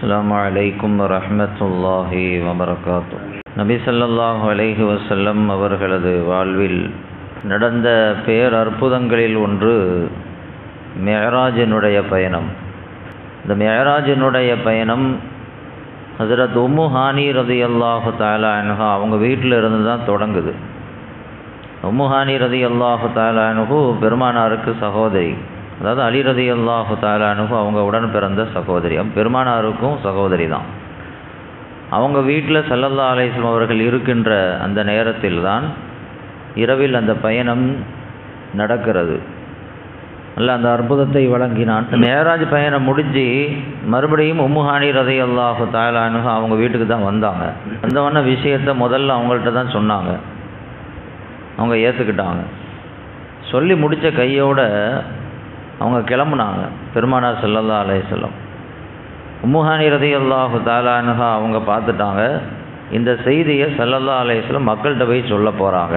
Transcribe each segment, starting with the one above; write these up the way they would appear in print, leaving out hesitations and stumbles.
அஸ்ஸலாமு அலைக்கும் வரஹ்மத்துல்லாஹி வபரகாத்துஹு. நபி ஸல்லல்லாஹு அலைஹி வஸல்லம் அவர்களது வாழ்வில் நடந்த பேரற்புதங்களில் ஒன்று மிஅராஜினுடைய பயணம். இந்த மிஅராஜினுடைய பயணம் ஹஸரத் உம்மு ஹானி ரலியல்லாஹு தஆலா அன்ஹா அவங்க வீட்டில் இருந்து தான் தொடங்குது. உம்மு ஹானி ரலியல்லாஹு தஆலா அன்ஹு பெருமானாருக்கு சகோதரி, அதாவது அலி ரலியல்லாஹு தஆலா அன்ஹு அவங்க உடன் பிறந்த சகோதரி. பெருமானாருக்கும் சகோதரி தான். அவங்க வீட்டில் ஸல்லல்லாஹு அலைஹி வஸல்லம் அவர்கள் இருக்கின்ற அந்த நேரத்தில் தான் இரவில் அந்த பயணம் நடக்கிறது. அல்ல அந்த அற்புதத்தை வழங்கினான். மேராஜ் பயணம் முடிஞ்சு மறுபடியும் உம்மு ஹானி ரலியல்லாஹு தஆலா அன்ஹு அவங்க வீட்டுக்கு தான் வந்தாங்க. வந்தவொன்ன விஷயத்தை முதல்ல அவங்கள்ட்ட தான் சொன்னாங்க. அவங்க ஏற்றுக்கிட்டாங்க. சொல்லி முடித்த கையோடு அவங்க கிளம்புனாங்க. பெருமானார் ஸல்லல்லாஹு அலைஹி வஸல்லம் உம்மு ஹானி ரலியல்லாஹு தஆலா அன்ஹா அவங்க பார்த்துட்டாங்க, இந்த செய்தியை ஸல்லல்லாஹு அலைஹி வஸல்லம் மக்கள்கிட்ட போய் சொல்ல போகிறாங்க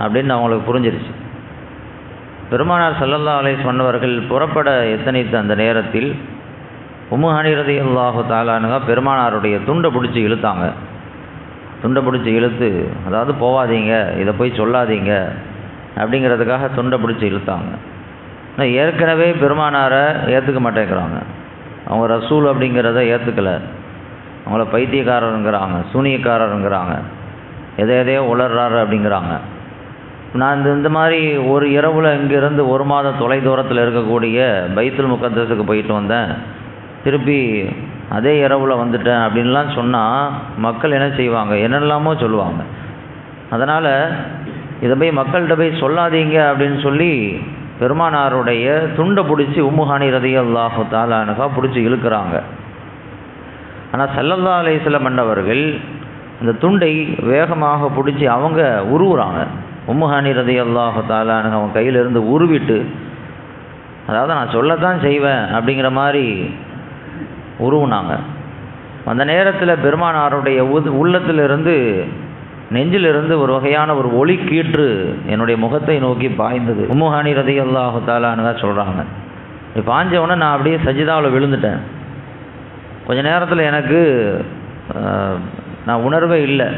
அப்படின்னு அவங்களுக்கு புரிஞ்சிருச்சு. பெருமானார் ஸல்லல்லாஹு அலைஹி வஸல்லம் அவர்கள் புறப்பட எத்தனைத்த அந்த நேரத்தில் உம்மு ஹானி ரலியல்லாஹு தஆலா அன்ஹா பெருமானாருடைய துண்டை பிடிச்சி இழுத்தாங்க. துண்டை பிடிச்சி இழுத்து, அதாவது போகாதீங்க, இதை போய் சொல்லாதீங்க அப்படிங்கிறதுக்காக துண்டை பிடிச்சி இழுத்தாங்க. ஆனால் ஏற்கனவே பெருமானாரை ஏற்றுக்க மாட்டேங்கிறாங்க. அவங்க ரசூல் அப்படிங்கிறத ஏற்றுக்கலை. அவங்கள பைத்தியக்காரருங்கிறாங்க, சூனியக்காரருங்கிறாங்க, எதையோ உளர்றாரு அப்படிங்கிறாங்க. நான் இந்த மாதிரி ஒரு இரவில் இங்கேருந்து 1 மாத தொலை தூரத்தில் இருக்கக்கூடிய பைத்துல் முகத்தஸுக்கு போயிட்டு வந்தேன், திருப்பி அதே இரவில் வந்துட்டேன் அப்படின்லாம் சொன்னால் மக்கள் என்ன செய்வாங்க, என்னெல்லாமோ சொல்லுவாங்க. அதனால் இதை போய் மக்கள்கிட்ட போய் சொல்லாதீங்க அப்படின்னு சொல்லி பெருமானாருடைய துண்டை பிடிச்சி உம்மு ஹானி ரலியல்லாஹு தஆலா அன்ஹா பிடிச்சி இழுக்கிறாங்க. ஆனால் ஸல்லல்லாஹு அலைஹி வஸல்லம் மன்னவர்கள் அந்த துண்டை வேகமாக பிடிச்சி அவங்க உருவுறாங்க. உம்மு ஹானி ரலியல்லாஹு தஆலா அன்ஹா அவங்க கையிலிருந்து உருவிட்டு, அதாவது நான் சொல்லத்தான் செய்வேன் அப்படிங்கிற மாதிரி உருவுனாங்க. அந்த நேரத்தில் பெருமானாருடைய உள்ளத்திலிருந்து, நெஞ்சிலிருந்து ஒரு வகையான ஒரு ஒளி கீற்று என்னுடைய முகத்தை நோக்கி பாய்ந்தது. உம்மு ஹானி ரலியல்லாஹு தஆலா அன்ஹா சொல்கிறாங்க, பாஞ்சவொடனே நான் அப்படியே சஜிதாவில் விழுந்துட்டேன். கொஞ்ச நேரத்தில் எனக்கு நான் உணர்வே இல்லை.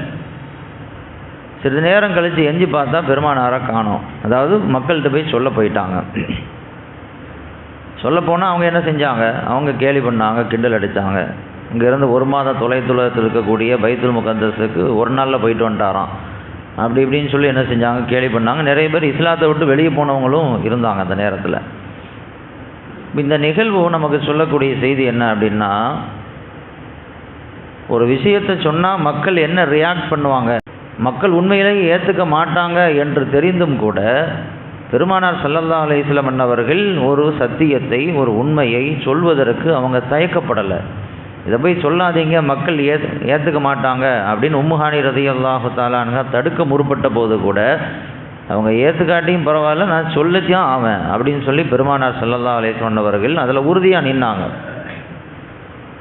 சிறிது நேரம் கழித்து எஞ்சி பார்த்தா பெருமானாரை காணோம். அதாவது மக்கள்கிட்ட போய் சொல்ல போயிட்டாங்க. சொல்ல போனால் அவங்க என்ன செஞ்சாங்க, அவங்க கேலி பண்ணாங்க, கிண்டல் அடித்தாங்க. இங்கேருந்து 1 மாத தொலைதூரத்தில் இருக்கக்கூடிய பைத்துல் முகத்தஸுக்கு ஒரு நாளில் போயிட்டு வந்துட்டாராம் அப்படி இப்படின்னு சொல்லி என்ன செஞ்சாங்க, கேலி பண்ணாங்க. நிறைய பேர் இஸ்லாத்தை விட்டு வெளியே போனவங்களும் இருந்தாங்க அந்த நேரத்தில். இந்த நிகழ்வு நமக்கு சொல்லக்கூடிய செய்தி என்ன அப்படின்னா, ஒரு விஷயத்தை சொன்னால் மக்கள் என்ன ரியாக்ட் பண்ணுவாங்க, மக்கள் உண்மையிலேயே ஏற்றுக்க மாட்டாங்க என்று தெரிந்தும் கூட பெருமானார் ஸல்லல்லாஹு அலைஹி வஸல்லம் அவர்கள் ஒரு சத்தியத்தை, ஒரு உண்மையை சொல்வதற்கு அவங்க தயக்கப்படலை. இதை போய் சொல்லாதீங்க, மக்கள் ஏற்றுக்க மாட்டாங்க அப்படின்னு உம்மு ஹானி ரலியல்லாஹு தஆலா அன்ஹா தடுக்க முற்பட்ட போது கூட அவங்க ஏற்றுக்காட்டியும் பரவாயில்ல, நான் சொல்லத்தான் ஆவேன் அப்படின்னு சொல்லி பெருமானார் ஸல்லல்லாஹு அலைஹி வஸல்லம் அவர்கள் அதில் உறுதியாக நின்னாங்க.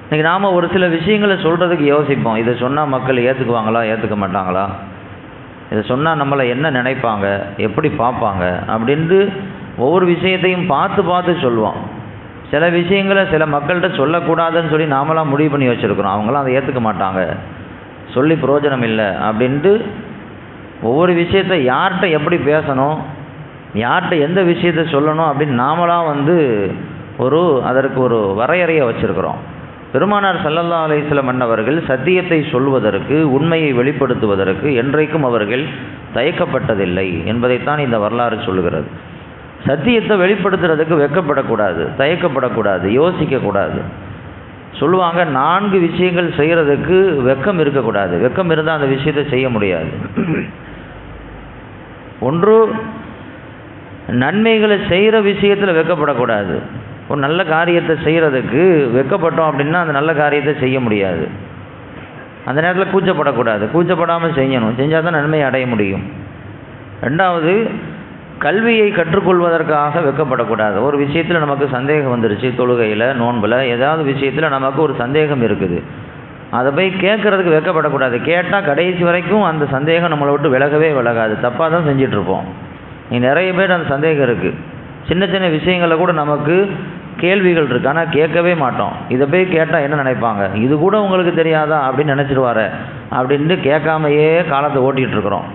இன்றைக்கி நாம் ஒரு சில விஷயங்களை சொல்கிறதுக்கு யோசிப்போம். இதை சொன்னால் மக்கள் ஏற்றுக்குவாங்களா, ஏற்றுக்க மாட்டாங்களா, இதை சொன்னால் நம்மளை என்ன நினைப்பாங்க, எப்படி பார்ப்பாங்க அப்படின்ட்டு ஒவ்வொரு விஷயத்தையும் பார்த்து பார்த்து சொல்லுவோம். சில விஷயங்களை சில மக்கள்கிட்ட சொல்லக்கூடாதுன்னு சொல்லி நாமளாம் முடிவு பண்ணி வச்சுருக்கிறோம். அவங்களாம் அதை ஏற்றுக்க மாட்டாங்க, சொல்லி பிரயோஜனம் இல்லை அப்படின்ட்டு ஒவ்வொரு விஷயத்தை யார்கிட்ட எப்படி பேசணும், யார்கிட்ட எந்த விஷயத்தை சொல்லணும் அப்படின்னு நாமளாம் அதற்கு ஒரு வரையறையை வச்சுருக்கிறோம். பெருமானார் ஸல்லல்லாஹு அலைஹி வஸல்லம் அவர்கள் சத்தியத்தை சொல்வதற்கு, உண்மையை வெளிப்படுத்துவதற்கு என்றைக்கும் அவர்கள் தயக்கப்பட்டதில்லை என்பதைத்தான் இந்த வரலாறு சொல்லுகிறது. சத்தியத்தை வெளிப்படுத்துறதுக்கு வெட்கப்படக்கூடாது, தயக்கப்படக்கூடாது, யோசிக்கக்கூடாது. சொல்லுவாங்க, 4 விஷயங்கள் செய்கிறதுக்கு வெட்கம் இருக்கக்கூடாது. வெட்கம் இருந்தால் அந்த விஷயத்தை செய்ய முடியாது. ஒன்று, நன்மைகளை செய்கிற விஷயத்தில் வெட்கப்படக்கூடாது. ஒரு நல்ல காரியத்தை செய்கிறதுக்கு வெட்கப்பட்டோம் அப்படின்னா அந்த நல்ல காரியத்தை செய்ய முடியாது. அந்த நேரத்தில் கூச்சப்படக்கூடாது, கூச்சப்படாமல் செய்யணும், செஞ்சால் தான் நன்மையை அடைய முடியும். 2வது, கல்வியை கற்றுக்கொள்வதற்காக வெட்கப்படக்கூடாது. ஒரு விஷயத்தில் நமக்கு சந்தேகம் வந்துருச்சு, தொழுகையில், நோன்பில், ஏதாவது விஷயத்தில் நமக்கு ஒரு சந்தேகம் இருக்குது, அதை போய் கேட்குறதுக்கு வெட்கப்படக்கூடாது. கேட்டால் கடைசி வரைக்கும் அந்த சந்தேகம் நம்மளை விட்டு விலகவே விலகாது, தப்பாக தான் செஞ்சிட்ருப்போம். நிறைய பேர் அந்த சந்தேகம் இருக்குது. சின்ன சின்ன விஷயங்களை கூட நமக்கு கேள்விகள் இருக்குது, ஆனால் கேட்கவே மாட்டோம். இதை போய் கேட்டால் என்ன நினைப்பாங்க, இது கூட உங்களுக்கு தெரியாதா அப்படின்னு நினச்சிடுவார அப்படின்ட்டு கேட்காமையே காலத்தை ஓட்டிகிட்ருக்குறோம்.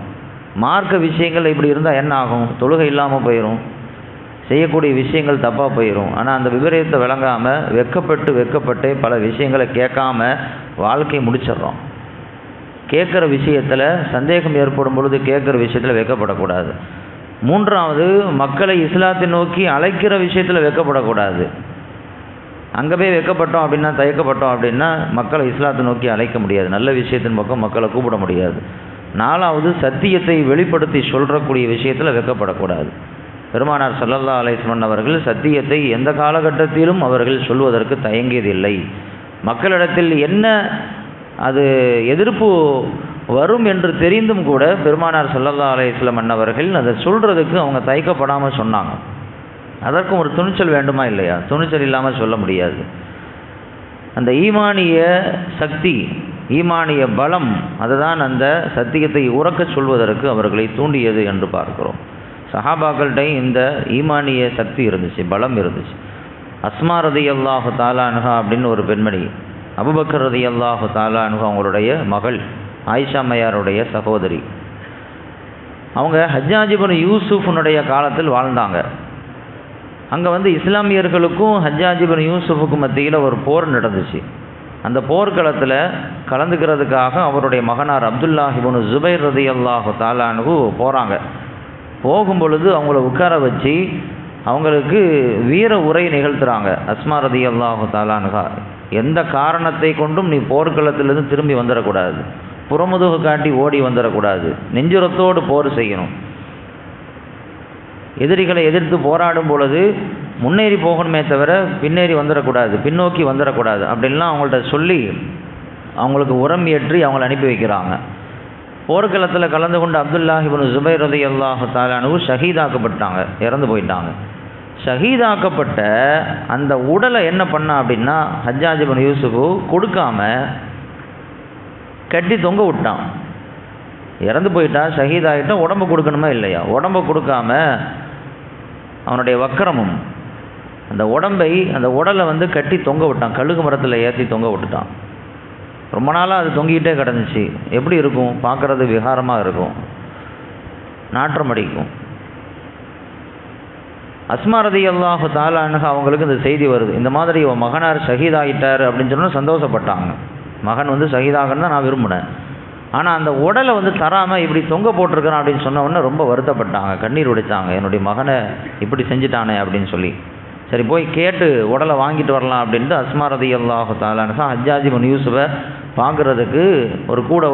மார்க்க விஷயங்கள் இப்படி இருந்தால் என்ன ஆகும்? தொழுகை இல்லாமல் போயிடும், செய்யக்கூடிய விஷயங்கள் தப்பாக போயிடும். ஆனால் அந்த விபரீதத்தை விளங்காமல் வெக்கப்பட்டு பல விஷயங்களை கேட்காம வாழ்க்கையை முடிச்சிடுறோம். கேட்குற விஷயத்தில் சந்தேகம் ஏற்படும் பொழுது கேட்குற விஷயத்தில் வெக்கப்படக்கூடாது. மூன்றாவது, மக்களை இஸ்லாத்தை நோக்கி அழைக்கிற விஷயத்தில் வெக்கப்படக்கூடாது. அங்கே போய் வெக்கப்பட்டோம் அப்படின்னா, தயக்கப்பட்டோம் அப்படின்னா மக்களை இஸ்லாத்தை நோக்கி அழைக்க முடியாது, நல்ல விஷயத்தின் பக்கம் மக்களை கூப்பிட முடியாது. நாலாவது, சத்தியத்தை வெளிப்படுத்தி சொல்கிறக்கூடிய விஷயத்தில் வெக்கப்படக்கூடாது. பெருமானார் ஸல்லல்லாஹு அலைஹி வஸல்லம் அவர்கள் சத்தியத்தை எந்த காலகட்டத்திலும் அவர்கள் சொல்வதற்கு தயங்கியதில்லை. மக்களிடத்தில் என்ன அது எதிர்ப்பு வரும் என்று தெரிந்தும் கூட பெருமானார் ஸல்லல்லாஹு அலைஹி வஸல்லம் அவர்கள் அதை சொல்கிறதுக்கு அவங்க தயக்கப்படாமல் சொன்னாங்க. அதற்கும் ஒரு துணிச்சல் வேண்டுமா இல்லையா? துணிச்சல் இல்லாமல் சொல்ல முடியாது. அந்த ஈமானிய சக்தி, ஈமானிய பலம், அதுதான் அந்த சத்தியத்தை உறக்க சொல்வதற்கு அவர்களை தூண்டியது என்று பார்க்கிறோம். சஹாபாக்கள்கிட்ட இந்த ஈமானிய சக்தி இருந்துச்சு, பலம் இருந்துச்சு. அஸ்மா ரலியல்லாஹு தஆலா அன்ஹா அப்படின்னு ஒரு பெண்மணி, அபூபக்கர் ரலியல்லாஹு தஆலா அன்ஹு அவங்களுடைய மகள், ஆயிஷா அம்மையாருடைய சகோதரி. அவங்க ஹஜ்ஜாஜ் இப்னு யூசுஃபுனுடைய காலத்தில் வாழ்ந்தாங்க. அங்கே இஸ்லாமியர்களுக்கும் ஹஜ்ஜாஜ் இப்னு யூசுஃபுக்கும் மத்தியில் ஒரு போர் நடந்துச்சு. அந்த போர்க்களத்தில் கலந்துக்கிறதுக்காக அவருடைய மகனார் அப்துல்லாஹ் இப்னு ஜுபைர் ரலியல்லாஹு தஆலா அன்ஹு போகிறாங்க. போகும் பொழுது அவங்கள உட்கார வச்சு அவங்களுக்கு வீர உரை நிகழ்த்துறாங்க. அஸ்மா ரலியல்லாஹு தஆலா அன்ஹா, எந்த காரணத்தை கொண்டும் நீ போர்க்களத்திலிருந்து திரும்பி வந்துடக்கூடாது, புறமுதுகு காட்டி ஓடி வந்துடக்கூடாது, நெஞ்சுரத்தோடு போர் செய்யணும். எதிரிகளை எதிர்த்து போராடும் பொழுது முன்னேறி போகணுமே தவிர பின்னேறி வந்துடக்கூடாது, பின்னோக்கி வந்துடக்கூடாது அப்படின்லாம் அவங்கள்ட்ட சொல்லி அவங்களுக்கு உரம் ஏற்றி அவங்கள அனுப்பி வைக்கிறாங்க. போர்க்களத்தில் கலந்து கொண்ட அப்துல்லாஹ் இப்னு ஜுபைர் ரலியல்லாஹு தஆலா அன்ஹு ஷஹீதாக்கப்பட்டாங்க, இறந்து போயிட்டாங்க. ஷஹீதாக்கப்பட்ட அந்த உடலை என்ன பண்ணா அப்படின்னா, ஹஜ்ஜாஜ் இப்னு யூசுஃபு கொடுக்காம கட்டி தொங்க விட்டான். இறந்து போயிட்டா, ஷஹீதாகிட்டா, உடம்பு கொடுக்கணுமா இல்லையா? உடம்பை கொடுக்காம அவனுடைய வக்கரமும் அந்த உடலை கட்டி தொங்க விட்டான், கழுகு மரத்தில் ஏற்றி தொங்க விட்டுட்டான். ரொம்ப நாளாக அது தொங்கிக்கிட்டே கிடந்துச்சு. எப்படி இருக்கும்? பார்க்குறது விகாரமாக இருக்கும், நாற்றம் அடிக்கும். அஸ்மா ரலியல்லாஹு தஆலா அன்ஹா அவங்களுக்கு இந்த செய்தி வருது, இந்த மாதிரி மகனார் ஷஹீதாகிட்டார் அப்படின்னு சொன்னால் சந்தோஷப்பட்டாங்க. மகன் ஷஹீதாகன்னு தான் நான் விரும்பினேன், ஆனால் அந்த உடலை தராமல் இப்படி தொங்க போட்டிருக்கிறான் அப்படின்னு சொன்ன உடனே ரொம்ப வருத்தப்பட்டாங்க, கண்ணீர் உடைத்தாங்க. என்னுடைய மகனை இப்படி செஞ்சுட்டானே அப்படின்னு சொல்லி, சரி போய் கேட்டு உடலை வாங்கிட்டு வரலாம் அப்படின்ட்டு அஸ்மா ரலியல்லாஹு தஆலா அன்ஹா ஹஜ்ஜாஜ் இப்னு யூசுஃபை பார்க்குறதுக்கு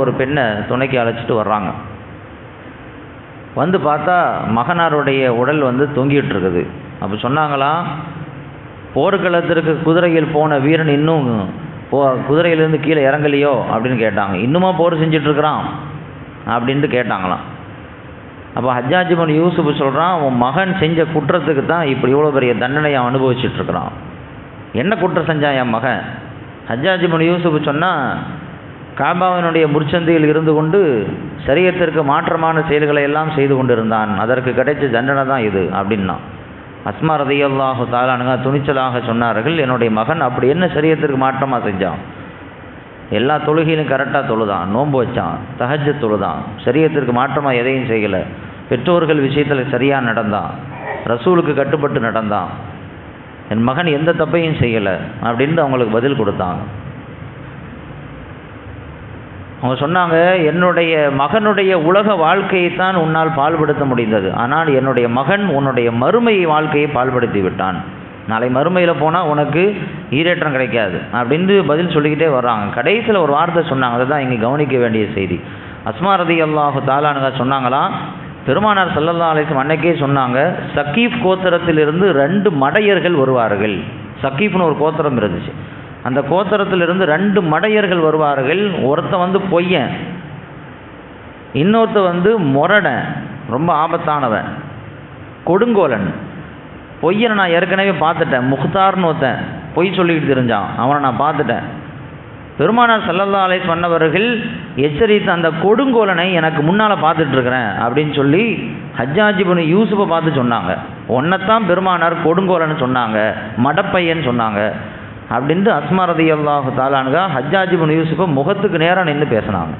ஒரு பெண்ணை துணைக்கு அழைச்சிட்டு வர்றாங்க. பார்த்தா மகனாருடைய உடல் தொங்கிட்டு இருக்குது. அப்போ சொன்னாங்களாம், போர்க்களத்திற்கு குதிரையில் போன வீரன் இன்னும் குதிரையிலேருந்து கீழே இறங்கலையோ அப்படின்னு கேட்டாங்க. இன்னுமா போர் செஞ்சிட்ருக்கிறான் அப்படின்ட்டு கேட்டாங்களாம். அப்போ ஹஜ்ஜாஜ் இப்னு யூசுஃப் சொல்கிறான், உன் மகன் செஞ்ச குற்றத்துக்கு தான் இப்படி இவ்வளோ பெரிய தண்டனையை அனுபவிச்சுட்ருக்கிறான். என்ன குற்றம் செஞ்சான் என் மகன்? ஹஜ்ஜாஜ் இப்னு யூசுஃப் சொன்னால், காபாவினுடைய முற்சந்தையில் இருந்து கொண்டு ஷரியத்திற்கு மாற்றமான செயல்களை எல்லாம் செய்து கொண்டிருந்தான், அதற்கு கிடைச்ச தண்டனை தான் இது அப்படின்னா. அஸ்மா ரலியல்லாஹு தஆலா அன்ஹா துணிச்சலாக சொன்னார்கள், என்னுடைய மகன் அப்படி என்ன ஷரியத்திற்கு மாற்றமாக செஞ்சான்? எல்லா தொழுகையிலும் கரெக்டாக தொழுதான், நோன்பு வச்சான், தஹஜ்ஜத் தொழுதான், ஷரியத்திற்கு மாற்றமாக எதையும் செய்யலை, பெற்றோர்கள் விஷயத்தில் சரியாக நடந்தான், ரசூலுக்கு கட்டுப்பட்டு நடந்தான், என் மகன் எந்த தப்பையும் செய்யலை அப்படின்னு அவங்களுக்கு பதில் கொடுத்தாங்க. அவங்க சொன்னாங்க, என்னுடைய மகனுடைய உலக வாழ்க்கையைத்தான் உன்னால் பால்படுத்த முடிந்தது, ஆனால் என்னுடைய மகன் உன்னுடைய மறுமை வாழ்க்கையை பால்படுத்தி விட்டான், நாளை மறுமையில் போனால் உனக்கு ஈரேற்றம் கிடைக்காது அப்படின்னு பதில் சொல்லிக்கிட்டே வர்றாங்க. கடைசியில் ஒரு வார்த்தை சொன்னாங்க, அதுதான் இங்கே கவனிக்க வேண்டிய செய்தி. அஸ்மா ரலியல்லாஹு தஆலா அன்ஹா சொன்னாங்களாம், பெருமானார் ஸல்லல்லாஹு அலைஹி வஸல்லம் அன்னைக்கே சொன்னாங்க, சகீஃப் கோத்திரத்திலிருந்து 2 மடையர்கள் வருவார்கள். சகீஃப்னு ஒரு கோத்திரம் இருந்துச்சு, அந்த கோத்திரத்திலிருந்து 2 மடையர்கள் வருவார்கள். ஒருத்தன் பொய்யன், இன்னொருத்தன் முரடன், ரொம்ப ஆபத்தானவன், கொடுங்கோலன். பொய்யனை நான் ஏற்கனவே பார்த்துட்டேன், முக்தார்னு ஒருத்தன் பொய் சொல்லிக்கிட்டு தெரிஞ்சான், அவனை நான் பார்த்துட்டேன். பெருமானார் ஸல்லல்லாஹு அலைஹி வஸல்லம் அவர்கள் எச்சரித்த அந்த கொடுங்கோலனை எனக்கு முன்னால் பார்த்துட்ருக்கிறேன் அப்படின்னு சொல்லி ஹஜ்ஜாஜ் இப்னு யூசுஃபை பார்த்து சொன்னாங்க, ஒன்னைத்தான் பெருமானார் கொடுங்கோலன்னு சொன்னாங்க, மடப்பையன்னு சொன்னாங்க அப்படின்ட்டு அஸ்மா ரலியல்லாஹு தஆலா அன்ஹா ஹஜ்ஜாஜ் இப்னு யூசுஃபை முகத்துக்கு நேராக நின்று பேசினாங்க.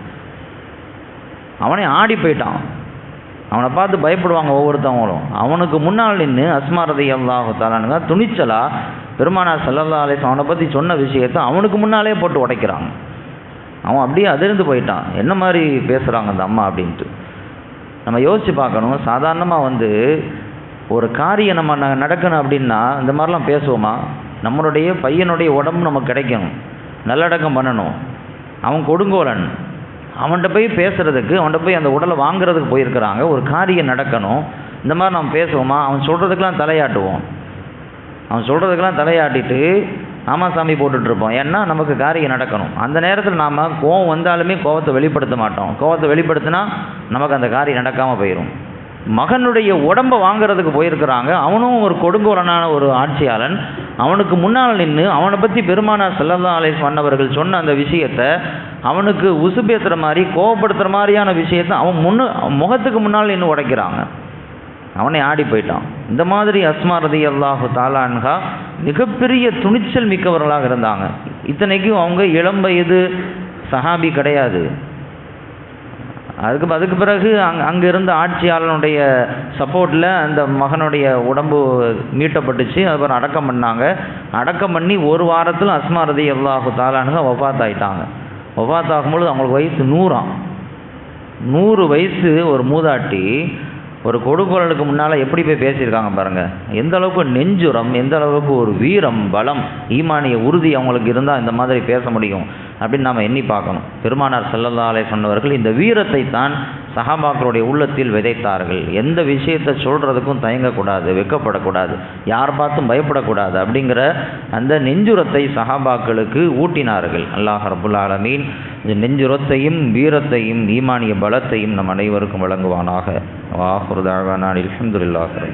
அவனே ஆடி போயிட்டான். அவனை பார்த்து பயப்படுவாங்க ஒவ்வொருத்தவங்களும். அவனுக்கு முன்னால் நின்று அஸ்மா ரலியல்லாஹு தஆலா அன்ஹா துணிச்சலாக பெருமானார் ஸல்லல்லாஹு அலைஹி வஸல்லம் அவனை பற்றி சொன்ன விஷயத்தை அவனுக்கு முன்னாலே போட்டு உடைக்கிறாங்க. அவன் அப்படியே அதிர்ந்து போயிட்டான், என்ன மாதிரி பேசுகிறாங்க அந்த அம்மா அப்படின்ட்டு. நம்ம யோசித்து பார்க்கணும். சாதாரணமாக ஒரு காரியம் நம்ம நடக்கணும் அப்படின்னா இந்த மாதிரிலாம் பேசுவோமா? நம்மளுடைய பையனுடைய உடம்பு நமக்கு கிடைக்கணும், நல்லடக்கம் பண்ணணும். அவன் கொடுங்கோலன், அவன்கிட்ட போய் பேசுகிறதுக்கு, அவன்கிட்ட போய் அந்த உடலை வாங்குறதுக்கு போயிருக்கிறாங்க. ஒரு காரியம் நடக்கணும், இந்த மாதிரி நம்ம பேசுவோமா? அவன் சொல்கிறதுக்கெலாம் தலையாட்டுவோம். அவன் சொல்கிறதுக்கெல்லாம் தலையாட்டிட்டு ஆமாம் சாமி போட்டுட்ருப்போம். ஏன்னா நமக்கு காரியம் நடக்கணும். அந்த நேரத்தில் நாம் கோவம் வந்தாலுமே கோவத்தை வெளிப்படுத்த மாட்டோம். கோவத்தை வெளிப்படுத்தினா நமக்கு அந்த காரியம் நடக்காமல் போயிடும். மகனுடைய உடம்பை வாங்கிறதுக்கு போயிருக்கிறாங்க. அவனும் ஒரு கொடுங்கோலனான ஒரு ஆட்சியாளன். அவனுக்கு முன்னால் நின்று அவனை பற்றி பெருமானார் ஸல்லல்லாஹு அலைஹி வஸல்லம் அவர்கள் சொன்ன அந்த விஷயத்தை அவனுக்கு உசுப்பேற்றுற மாதிரி கோவப்படுத்துகிற மாதிரியான விஷயத்தை அவன் முகத்துக்கு முன்னால் நின்று உடைக்கிறாங்க. அவனே ஆடி போயிட்டான். இந்த மாதிரி அஸ்மா ரலியல்லாஹு தஆலா அன்ஹா மிகப்பெரிய துணிச்சல் மிக்கவர்களாக இருந்தாங்க. இத்தனைக்கும் அவங்க இளம் வயது சஹாபி கிடையாது. அதுக்கு பிறகு அங்கே இருந்த ஆட்சியாளனுடைய சப்போர்ட்டில் அந்த மகனுடைய உடம்பு மீட்டப்பட்டுச்சு. அதுக்கப்புறம் அடக்கம் பண்ணாங்க. அடக்கம் பண்ணி ஒரு வாரத்தில் அஸ்மா ரலியல்லாஹு தஆலா அன்ஹா வஃபாத் ஆகிட்டாங்க. வஃபாத் ஆகும்பொழுது அவங்களுக்கு வயசு 100 வயசு. ஒரு மூதாட்டி ஒரு கொடுங்கோலனுக்கு முன்னால் எப்படி போய் பேசியிருக்காங்க பாருங்கள். எந்த அளவுக்கு நெஞ்சுரம், எந்த அளவுக்கு ஒரு வீரம், பலம், ஈமானிய உறுதி அவங்களுக்கு இருந்தால் இந்த மாதிரி பேச முடியும் அப்படின்னு நாம் எண்ணி பார்க்கணும். பெருமானார் ஸல்லல்லாஹு அலைஹி வஸல்லம் அவர்கள் இந்த வீரத்தை தான் சஹாபாக்களுடைய உள்ளத்தில் விதைத்தார்கள். எந்த விஷயத்தை சொல்கிறதுக்கும் தயங்கக்கூடாது, வெட்கப்படக்கூடாது, யார் பார்த்தும் பயப்படக்கூடாது அப்படிங்கிற அந்த நெஞ்சுரத்தை சஹாபாக்களுக்கு ஊட்டினார்கள். அல்லாஹ் ரப்புல் ஆலமீன் இந்த நெஞ்சுரத்தையும் வீரத்தையும் ஈமானிய பலத்தையும் நம் அனைவருக்கும் வழங்குவானாக. வாஹிரு தஅவானா அல்ஹம்துலில்லாஹி.